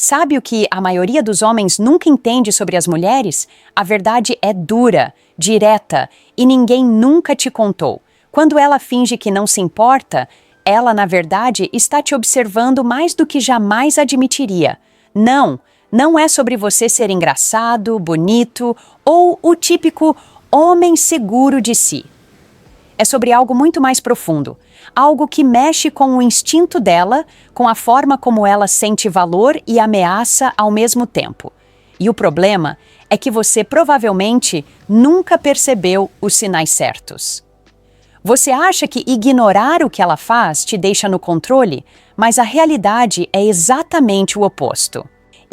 Sabe o que a maioria dos homens nunca entende sobre as mulheres? A verdade é dura, direta, e ninguém nunca te contou. Quando ela finge que não se importa, ela, na verdade, está te observando mais do que jamais admitiria. Não é sobre você ser engraçado, bonito ou o típico homem seguro de si. É sobre algo muito mais profundo, algo que mexe com o instinto dela, com a forma como ela sente valor e ameaça ao mesmo tempo. E o problema é que você provavelmente nunca percebeu os sinais certos. Você acha que ignorar o que ela faz te deixa no controle, mas a realidade é exatamente o oposto.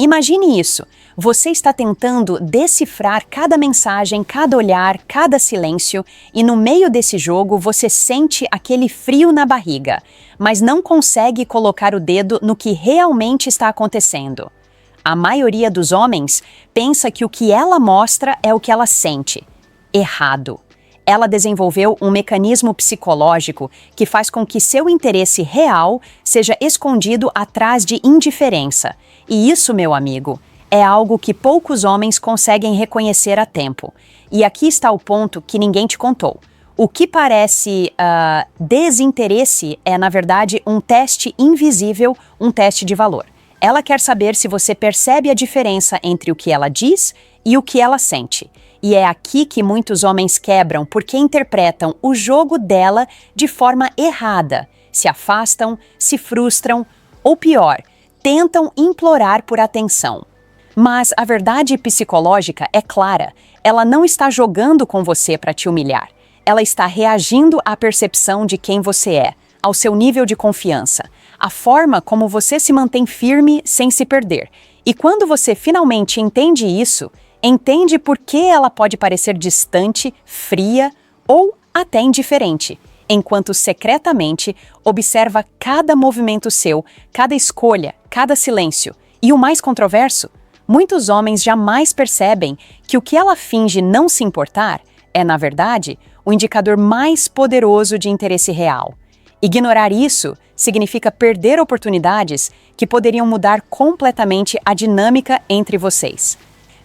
Imagine isso, você está tentando decifrar cada mensagem, cada olhar, cada silêncio, e no meio desse jogo você sente aquele frio na barriga, mas não consegue colocar o dedo no que realmente está acontecendo. A maioria dos homens pensa que o que ela mostra é o que ela sente. Errado. Ela desenvolveu um mecanismo psicológico que faz com que seu interesse real seja escondido atrás de indiferença. E isso, meu amigo, é algo que poucos homens conseguem reconhecer a tempo. E aqui está o ponto que ninguém te contou. O que parece desinteresse é, na verdade, um teste invisível, um teste de valor. Ela quer saber se você percebe a diferença entre o que ela diz e o que ela sente. E é aqui que muitos homens quebram porque interpretam o jogo dela de forma errada. Se afastam, se frustram ou pior, tentam implorar por atenção. Mas a verdade psicológica é clara. Ela não está jogando com você para te humilhar. Ela está reagindo à percepção de quem você é, ao seu nível de confiança, a forma como você se mantém firme sem se perder. E quando você finalmente entende isso, entende por que ela pode parecer distante, fria ou até indiferente, enquanto secretamente observa cada movimento seu, cada escolha, cada silêncio. E o mais controverso, muitos homens jamais percebem que o que ela finge não se importar é, na verdade, o indicador mais poderoso de interesse real. Ignorar isso significa perder oportunidades que poderiam mudar completamente a dinâmica entre vocês.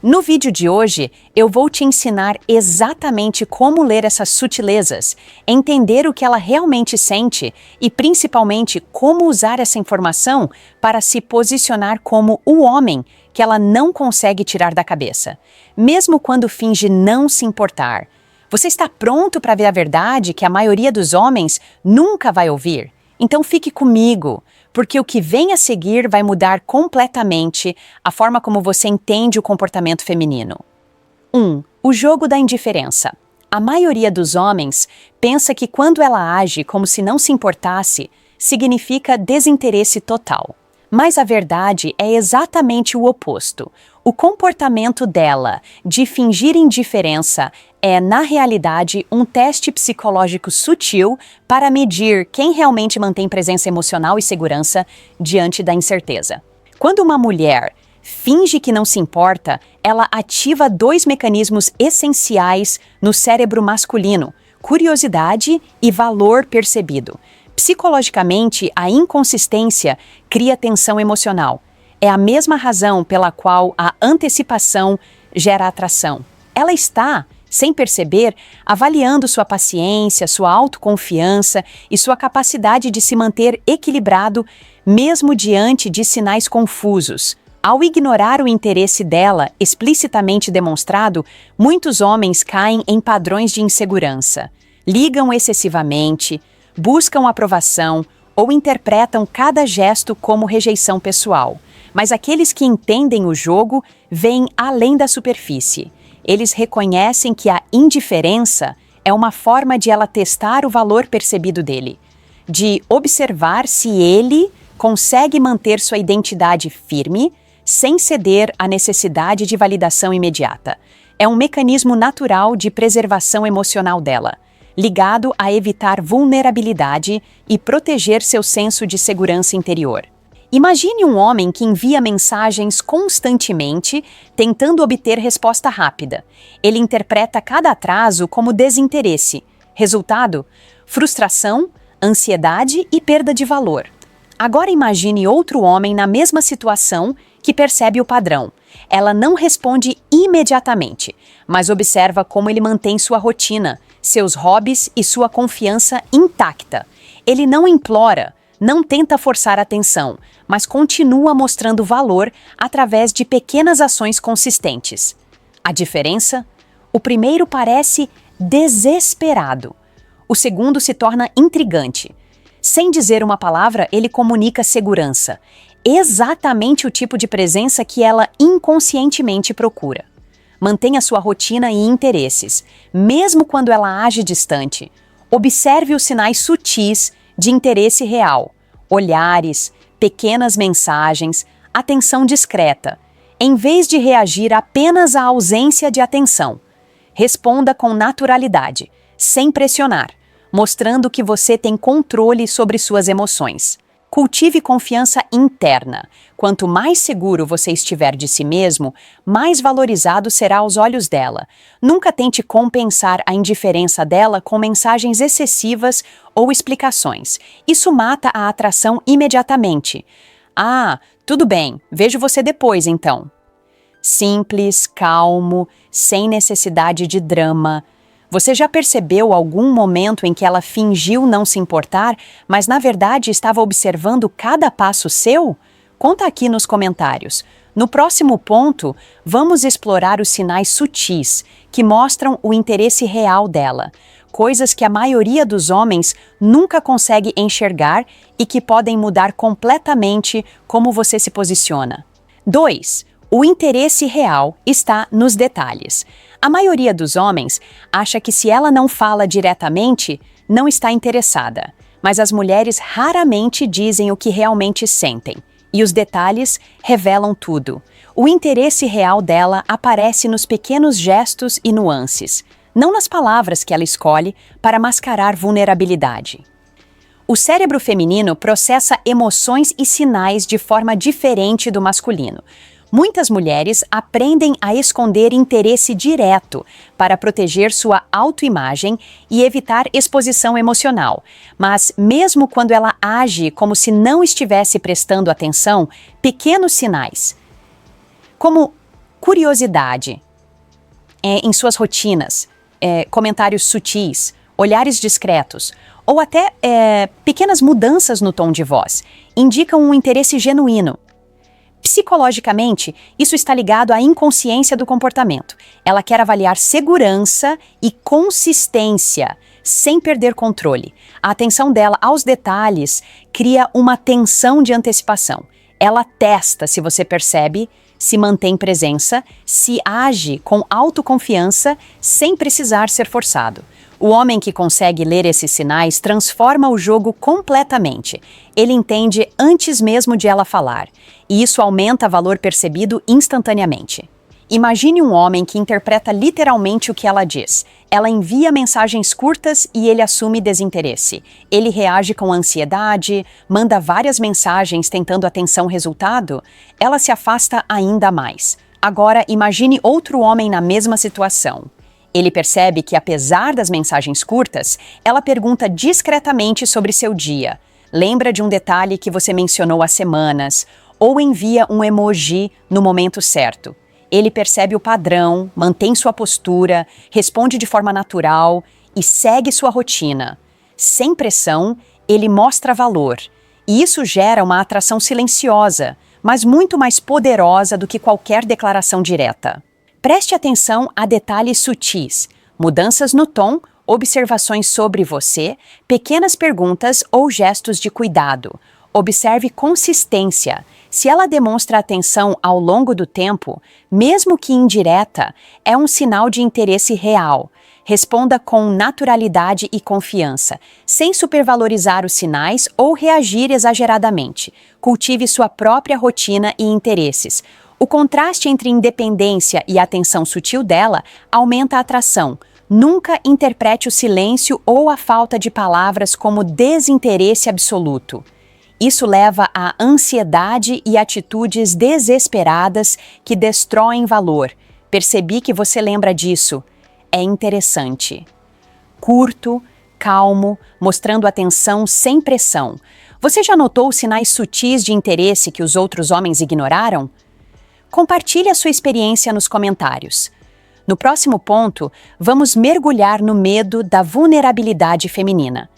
No vídeo de hoje, eu vou te ensinar exatamente como ler essas sutilezas, entender o que ela realmente sente e, principalmente, como usar essa informação para se posicionar como o homem que ela não consegue tirar da cabeça, mesmo quando finge não se importar. Você está pronto para ver a verdade que a maioria dos homens nunca vai ouvir? Então fique comigo, porque o que vem a seguir vai mudar completamente a forma como você entende o comportamento feminino. 1. O jogo da indiferença. A maioria dos homens pensa que quando ela age como se não se importasse, significa desinteresse total. Mas a verdade é exatamente o oposto. O comportamento dela de fingir indiferença é, na realidade, um teste psicológico sutil para medir quem realmente mantém presença emocional e segurança diante da incerteza. Quando uma mulher finge que não se importa, ela ativa 2 mecanismos essenciais no cérebro masculino: curiosidade e valor percebido. Psicologicamente, a inconsistência cria tensão emocional. É a mesma razão pela qual a antecipação gera atração. Ela está, sem perceber, avaliando sua paciência, sua autoconfiança e sua capacidade de se manter equilibrado, mesmo diante de sinais confusos. Ao ignorar o interesse dela, explicitamente demonstrado, muitos homens caem em padrões de insegurança. Ligam excessivamente, buscam aprovação ou interpretam cada gesto como rejeição pessoal. Mas aqueles que entendem o jogo veem além da superfície. Eles reconhecem que a indiferença é uma forma de ela testar o valor percebido dele, de observar se ele consegue manter sua identidade firme, sem ceder à necessidade de validação imediata. É um mecanismo natural de preservação emocional dela, ligado a evitar vulnerabilidade e proteger seu senso de segurança interior. Imagine um homem que envia mensagens constantemente, tentando obter resposta rápida. Ele interpreta cada atraso como desinteresse. Resultado: frustração, ansiedade e perda de valor. Agora imagine outro homem na mesma situação que percebe o padrão. Ela não responde imediatamente, mas observa como ele mantém sua rotina, seus hobbies e sua confiança intacta. Ele não implora, não tenta forçar a atenção, mas continua mostrando valor através de pequenas ações consistentes. A diferença? O primeiro parece desesperado. O segundo se torna intrigante. Sem dizer uma palavra, ele comunica segurança. Exatamente o tipo de presença que ela inconscientemente procura. Mantenha sua rotina e interesses, mesmo quando ela age distante. Observe os sinais sutis de interesse real, olhares, pequenas mensagens, atenção discreta, em vez de reagir apenas à ausência de atenção. Responda com naturalidade, sem pressionar, mostrando que você tem controle sobre suas emoções. Cultive confiança interna. Quanto mais seguro você estiver de si mesmo, mais valorizado será aos olhos dela. Nunca tente compensar a indiferença dela com mensagens excessivas ou explicações. Isso mata a atração imediatamente. Ah, tudo bem, vejo você depois então. Simples, calmo, sem necessidade de drama. Você já percebeu algum momento em que ela fingiu não se importar, mas na verdade estava observando cada passo seu? Conta aqui nos comentários. No próximo ponto, vamos explorar os sinais sutis, que mostram o interesse real dela. Coisas que a maioria dos homens nunca consegue enxergar e que podem mudar completamente como você se posiciona. 2. O interesse real está nos detalhes. A maioria dos homens acha que se ela não fala diretamente, não está interessada. Mas as mulheres raramente dizem o que realmente sentem. E os detalhes revelam tudo. O interesse real dela aparece nos pequenos gestos e nuances, não nas palavras que ela escolhe para mascarar vulnerabilidade. O cérebro feminino processa emoções e sinais de forma diferente do masculino. Muitas mulheres aprendem a esconder interesse direto para proteger sua autoimagem e evitar exposição emocional. Mas, mesmo quando ela age como se não estivesse prestando atenção, pequenos sinais, como curiosidade em suas rotinas, comentários sutis, olhares discretos, ou até pequenas mudanças no tom de voz, indicam um interesse genuíno. Psicologicamente, isso está ligado à inconsciência do comportamento. Ela quer avaliar segurança e consistência, sem perder controle. A atenção dela aos detalhes cria uma tensão de antecipação. Ela testa se você percebe, se mantém presença, se age com autoconfiança, sem precisar ser forçado. O homem que consegue ler esses sinais transforma o jogo completamente. Ele entende antes mesmo de ela falar, e isso aumenta o valor percebido instantaneamente. Imagine um homem que interpreta literalmente o que ela diz. Ela envia mensagens curtas e ele assume desinteresse. Ele reage com ansiedade, manda várias mensagens tentando atenção resultado. Ela se afasta ainda mais. Agora imagine outro homem na mesma situação. Ele percebe que, apesar das mensagens curtas, ela pergunta discretamente sobre seu dia, lembra de um detalhe que você mencionou há semanas, ou envia um emoji no momento certo. Ele percebe o padrão, mantém sua postura, responde de forma natural e segue sua rotina. Sem pressão, ele mostra valor. E isso gera uma atração silenciosa, mas muito mais poderosa do que qualquer declaração direta. Preste atenção a detalhes sutis, mudanças no tom, observações sobre você, pequenas perguntas ou gestos de cuidado. Observe consistência. Se ela demonstra atenção ao longo do tempo, mesmo que indireta, é um sinal de interesse real. Responda com naturalidade e confiança, sem supervalorizar os sinais ou reagir exageradamente. Cultive sua própria rotina e interesses. O contraste entre independência e atenção sutil dela aumenta a atração. Nunca interprete o silêncio ou a falta de palavras como desinteresse absoluto. Isso leva a ansiedade e atitudes desesperadas que destroem valor. Percebi que você lembra disso. É interessante. Curto, calmo, mostrando atenção sem pressão. Você já notou os sinais sutis de interesse que os outros homens ignoraram? Compartilhe a sua experiência nos comentários. No próximo ponto, vamos mergulhar no medo da vulnerabilidade feminina.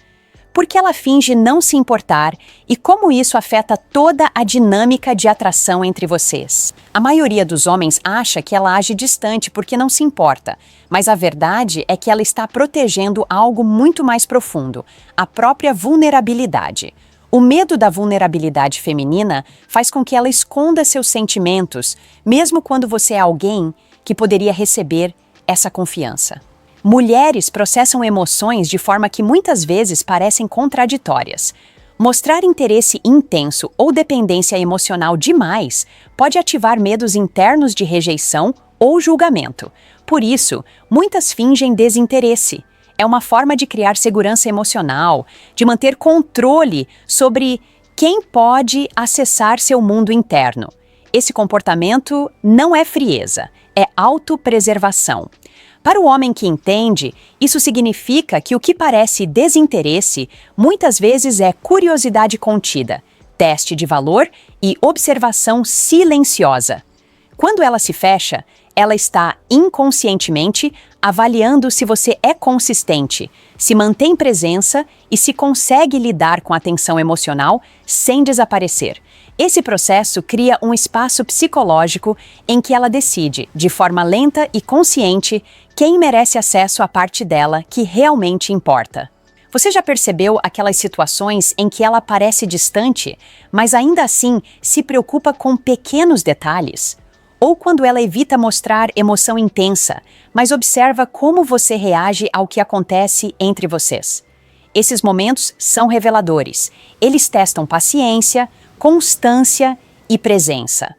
Por que ela finge não se importar e como isso afeta toda a dinâmica de atração entre vocês? A maioria dos homens acha que ela age distante porque não se importa, mas a verdade é que ela está protegendo algo muito mais profundo, a própria vulnerabilidade. O medo da vulnerabilidade feminina faz com que ela esconda seus sentimentos, mesmo quando você é alguém que poderia receber essa confiança. Mulheres processam emoções de forma que muitas vezes parecem contraditórias. Mostrar interesse intenso ou dependência emocional demais pode ativar medos internos de rejeição ou julgamento. Por isso, muitas fingem desinteresse. É uma forma de criar segurança emocional, de manter controle sobre quem pode acessar seu mundo interno. Esse comportamento não é frieza, é autopreservação. Para o homem que entende, isso significa que o que parece desinteresse muitas vezes é curiosidade contida, teste de valor e observação silenciosa. Quando ela se fecha, ela está inconscientemente avaliando se você é consistente, se mantém presença e se consegue lidar com a tensão emocional sem desaparecer. Esse processo cria um espaço psicológico em que ela decide, de forma lenta e consciente, quem merece acesso à parte dela que realmente importa. Você já percebeu aquelas situações em que ela parece distante, mas ainda assim se preocupa com pequenos detalhes? Ou quando ela evita mostrar emoção intensa, mas observa como você reage ao que acontece entre vocês? Esses momentos são reveladores. Eles testam paciência, constância e presença.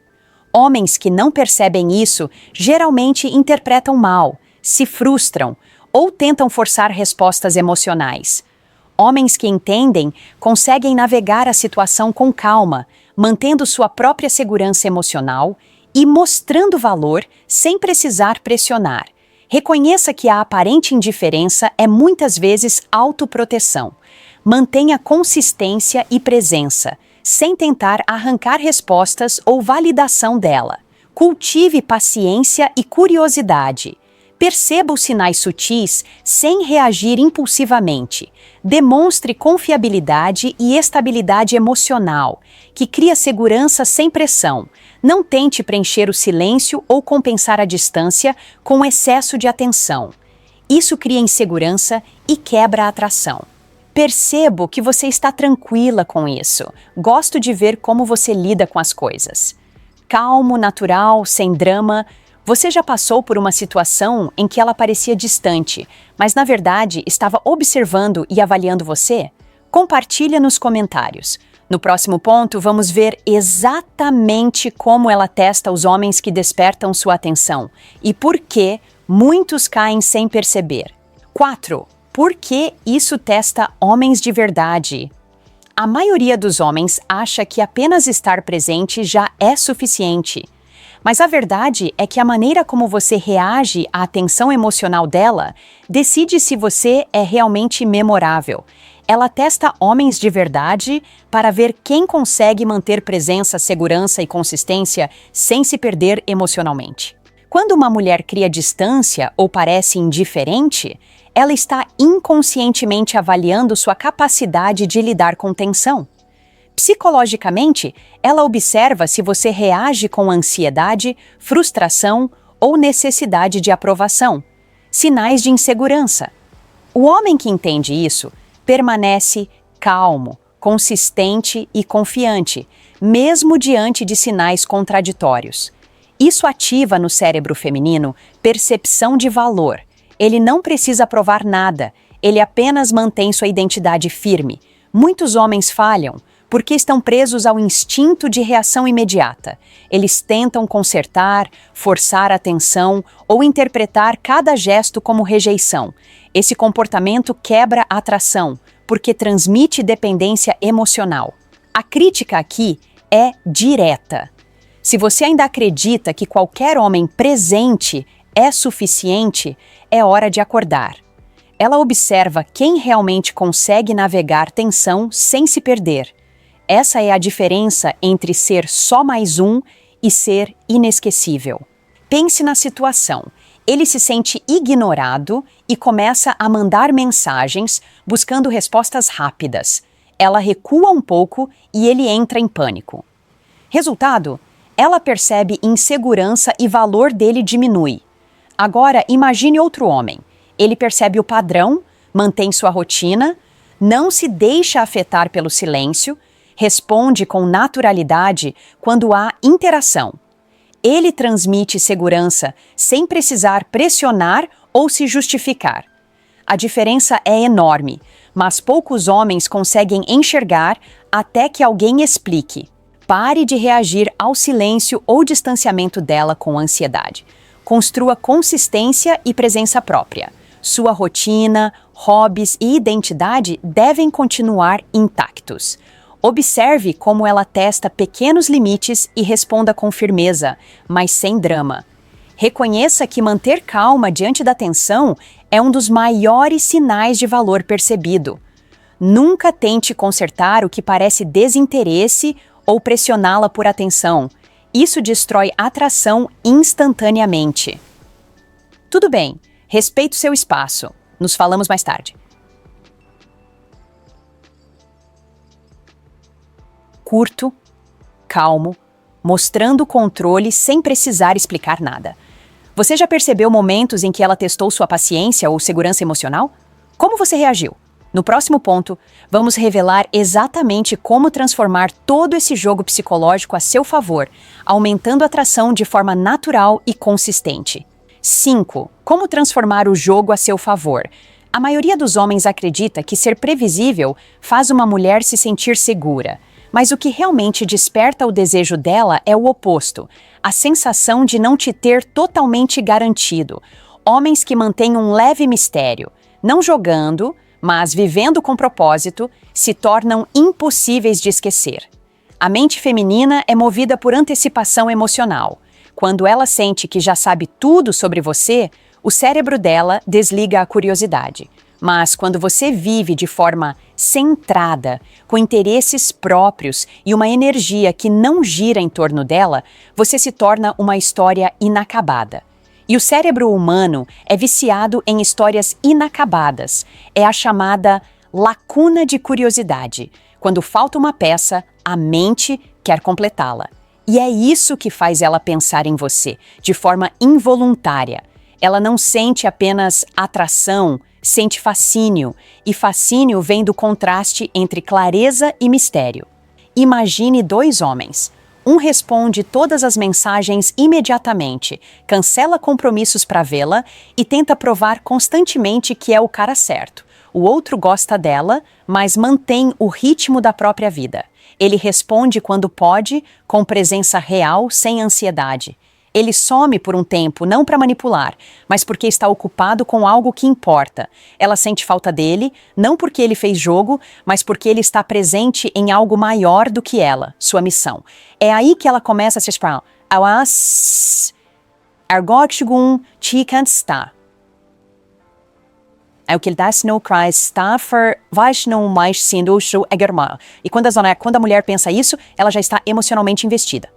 Homens que não percebem isso geralmente interpretam mal, se frustram ou tentam forçar respostas emocionais. Homens que entendem conseguem navegar a situação com calma, mantendo sua própria segurança emocional e mostrando valor sem precisar pressionar. Reconheça que a aparente indiferença é muitas vezes autoproteção. Mantenha consistência e presença, sem tentar arrancar respostas ou validação dela. Cultive paciência e curiosidade. Perceba os sinais sutis sem reagir impulsivamente. Demonstre confiabilidade e estabilidade emocional, que cria segurança sem pressão. Não tente preencher o silêncio ou compensar a distância com excesso de atenção. Isso cria insegurança e quebra a atração. Percebo que você está tranquila com isso. Gosto de ver como você lida com as coisas. Calmo, natural, sem drama. Você já passou por uma situação em que ela parecia distante, mas na verdade estava observando e avaliando você? Compartilha nos comentários. No próximo ponto, vamos ver exatamente como ela testa os homens que despertam sua atenção e por que muitos caem sem perceber. 4. Por que isso testa homens de verdade? A maioria dos homens acha que apenas estar presente já é suficiente. Mas a verdade é que a maneira como você reage à tensão emocional dela decide se você é realmente memorável. Ela testa homens de verdade para ver quem consegue manter presença, segurança e consistência sem se perder emocionalmente. Quando uma mulher cria distância ou parece indiferente, ela está inconscientemente avaliando sua capacidade de lidar com tensão. Psicologicamente, ela observa se você reage com ansiedade, frustração ou necessidade de aprovação, sinais de insegurança. O homem que entende isso permanece calmo, consistente e confiante, mesmo diante de sinais contraditórios. Isso ativa no cérebro feminino percepção de valor. Ele não precisa provar nada, ele apenas mantém sua identidade firme. Muitos homens falham porque estão presos ao instinto de reação imediata. Eles tentam consertar, forçar a atenção ou interpretar cada gesto como rejeição. Esse comportamento quebra a atração, porque transmite dependência emocional. A crítica aqui é direta. Se você ainda acredita que qualquer homem presente é suficiente, é hora de acordar. Ela observa quem realmente consegue navegar tensão sem se perder. Essa é a diferença entre ser só mais um e ser inesquecível. Pense na situação. Ele se sente ignorado e começa a mandar mensagens buscando respostas rápidas. Ela recua um pouco e ele entra em pânico. Resultado? Ela percebe insegurança e valor dele diminui. Agora, imagine outro homem. Ele percebe o padrão, mantém sua rotina, não se deixa afetar pelo silêncio, responde com naturalidade quando há interação. Ele transmite segurança sem precisar pressionar ou se justificar. A diferença é enorme, mas poucos homens conseguem enxergar até que alguém explique. Pare de reagir ao silêncio ou distanciamento dela com ansiedade. Construa consistência e presença própria. Sua rotina, hobbies e identidade devem continuar intactos. Observe como ela testa pequenos limites e responda com firmeza, mas sem drama. Reconheça que manter calma diante da tensão é um dos maiores sinais de valor percebido. Nunca tente consertar o que parece desinteresse ou pressioná-la por atenção. Isso destrói atração instantaneamente. Tudo bem, respeite o seu espaço. Nos falamos mais tarde. Curto, calmo, mostrando controle sem precisar explicar nada. Você já percebeu momentos em que ela testou sua paciência ou segurança emocional? Como você reagiu? No próximo ponto, vamos revelar exatamente como transformar todo esse jogo psicológico a seu favor, aumentando a atração de forma natural e consistente. 5. Como transformar o jogo a seu favor? A maioria dos homens acredita que ser previsível faz uma mulher se sentir segura. Mas o que realmente desperta o desejo dela é o oposto, a sensação de não te ter totalmente garantido. Homens que mantêm um leve mistério, não jogando, mas vivendo com propósito, se tornam impossíveis de esquecer. A mente feminina é movida por antecipação emocional. Quando ela sente que já sabe tudo sobre você, o cérebro dela desliga a curiosidade. Mas quando você vive de forma centrada, com interesses próprios e uma energia que não gira em torno dela, você se torna uma história inacabada. E o cérebro humano é viciado em histórias inacabadas. É a chamada lacuna de curiosidade. Quando falta uma peça, a mente quer completá-la. E é isso que faz ela pensar em você, de forma involuntária. Ela não sente apenas atração, sente fascínio, e fascínio vem do contraste entre clareza e mistério. Imagine dois homens. Um responde todas as mensagens imediatamente, cancela compromissos para vê-la e tenta provar constantemente que é o cara certo. O outro gosta dela, mas mantém o ritmo da própria vida. Ele responde quando pode, com presença real, sem ansiedade. Ele some por um tempo, não para manipular, mas porque está ocupado com algo que importa. Ela sente falta dele, não porque ele fez jogo, mas porque ele está presente em algo maior do que ela, sua missão. É aí que ela começa a se expressar. Argótigun Chikantsta. É o que ele dá no cry staffer vaishno mais sendo egermal. E quando a mulher pensa isso, ela já está emocionalmente investida.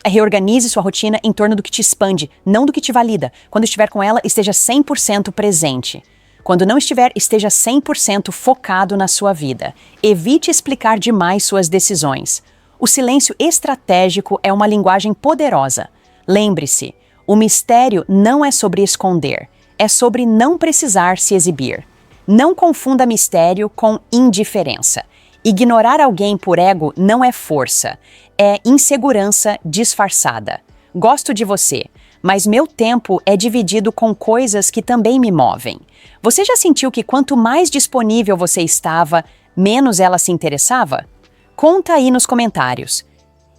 Reorganize sua rotina em torno do que te expande, não do que te valida. Quando estiver com ela, esteja 100% presente. Quando não estiver, esteja 100% focado na sua vida. Evite explicar demais suas decisões. O silêncio estratégico é uma linguagem poderosa. Lembre-se, o mistério não é sobre esconder, é sobre não precisar se exibir. Não confunda mistério com indiferença. Ignorar alguém por ego não é força, é insegurança disfarçada. Gosto de você, mas meu tempo é dividido com coisas que também me movem. Você já sentiu que quanto mais disponível você estava, menos ela se interessava? Conta aí nos comentários.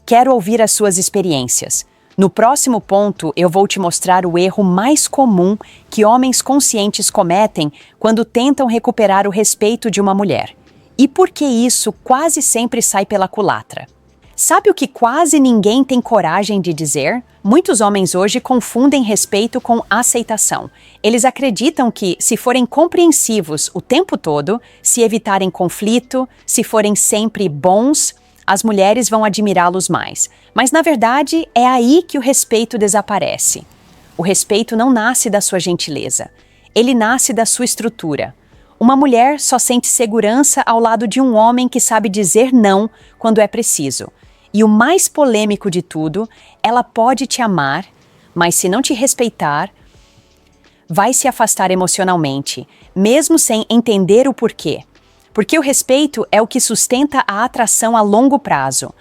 Quero ouvir as suas experiências. No próximo ponto, eu vou te mostrar o erro mais comum que homens conscientes cometem quando tentam recuperar o respeito de uma mulher. E por que isso quase sempre sai pela culatra? Sabe o que quase ninguém tem coragem de dizer? Muitos homens hoje confundem respeito com aceitação. Eles acreditam que, se forem compreensivos o tempo todo, se evitarem conflito, se forem sempre bons, as mulheres vão admirá-los mais. Mas, na verdade, é aí que o respeito desaparece. O respeito não nasce da sua gentileza. Ele nasce da sua estrutura. Uma mulher só sente segurança ao lado de um homem que sabe dizer não quando é preciso. E o mais polêmico de tudo, ela pode te amar, mas se não te respeitar, vai se afastar emocionalmente, mesmo sem entender o porquê. Porque o respeito é o que sustenta a atração a longo prazo.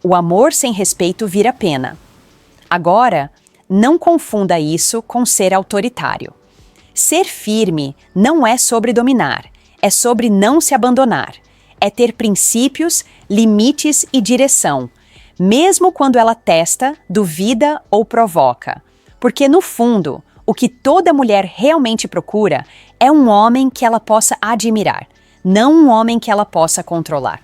O amor sem respeito vira pena. Agora, não confunda isso com ser autoritário. Ser firme não é sobre dominar, é sobre não se abandonar. É ter princípios, limites e direção, mesmo quando ela testa, duvida ou provoca. Porque, no fundo, o que toda mulher realmente procura é um homem que ela possa admirar, não um homem que ela possa controlar.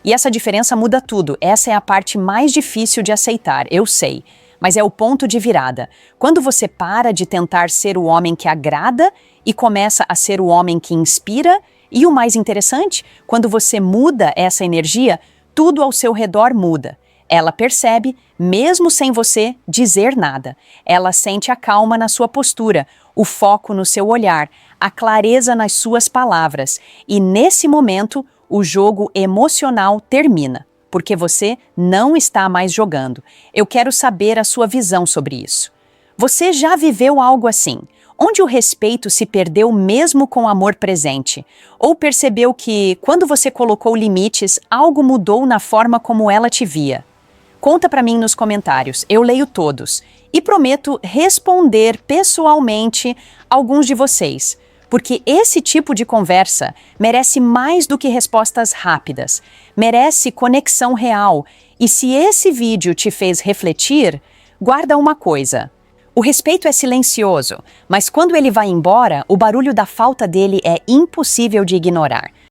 E essa diferença muda tudo. Essa é a parte mais difícil de aceitar, eu sei. Mas é o ponto de virada. Quando você para de tentar ser o homem que agrada e começa a ser o homem que inspira, e o mais interessante, quando você muda essa energia, tudo ao seu redor muda. Ela percebe, mesmo sem você dizer nada. Ela sente a calma na sua postura, o foco no seu olhar, a clareza nas suas palavras. E nesse momento, o jogo emocional termina, porque você não está mais jogando. Eu quero saber a sua visão sobre isso. Você já viveu algo assim, onde o respeito se perdeu mesmo com o amor presente? Ou percebeu que, quando você colocou limites, algo mudou na forma como ela te via? Conta pra mim nos comentários, eu leio todos. E prometo responder pessoalmente alguns de vocês. Porque esse tipo de conversa merece mais do que respostas rápidas. Merece conexão real. E se esse vídeo te fez refletir, guarda uma coisa. O respeito é silencioso, mas quando ele vai embora, o barulho da falta dele é impossível de ignorar.